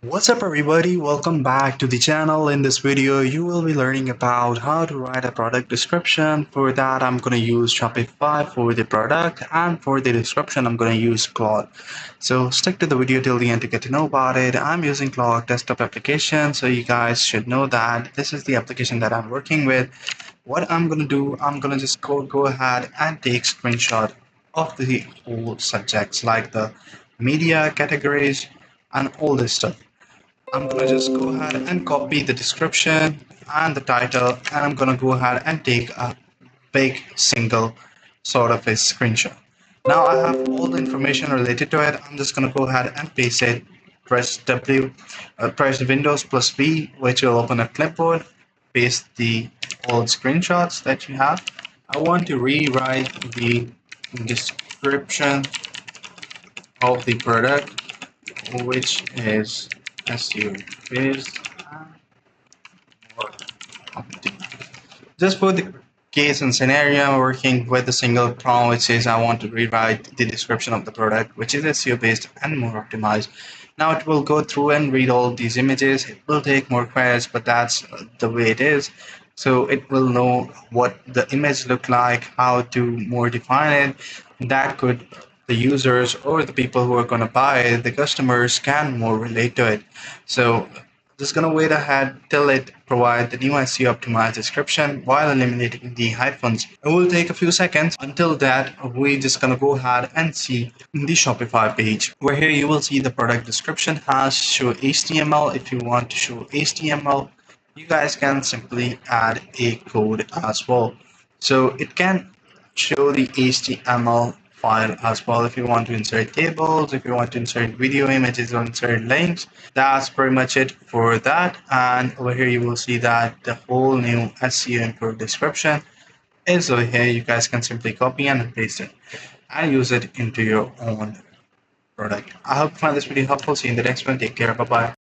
What's up everybody, welcome back to the channel. In this video you will be learning about how to write a product description. For that I'm going to use Shopify for the product, and for the description I'm going to use Claude. So stick to the video till the end to get to know about it. I'm using Claude desktop application, so you guys should know that this is the application that I'm working with. What I'm going to do, I'm going to just go ahead and take screenshot of the whole subjects like the media categories and all this stuff. I'm gonna just go ahead and copy the description and the title, and I'm gonna go ahead and take a big single sort of a screenshot. Now I have all the information related to it. I'm just gonna go ahead and paste it. Press Windows plus V, which will open a clipboard. Paste the old screenshots that you have. I want to rewrite the description of the product, which is SEO based and more optimized. Just for the case and scenario, I'm working with a single prompt which says I want to rewrite the description of the product, which is SEO based and more optimized. Now it will go through and read all these images. It will take more queries, but that's the way it is. So it will know what the image look like, how to more define it. That could the users or the people who are going to buy it, the customers can more relate to it. So just gonna wait ahead till it provide the new SEO optimized description while eliminating the hyphens. It will take a few seconds. Until that, we just gonna go ahead and see the Shopify page, where here you will see the product description has show HTML. If you want to show HTML, you guys can simply add a code as well. So it can show the HTML file as well. If you want to insert tables, if you want to insert video images or insert links, that's pretty much it for that. And over here you will see that the whole new SEO improved description is over here. You guys can simply copy and paste it and use it into your own product. I hope you find this video helpful. See you in the next one. Take care. Bye bye.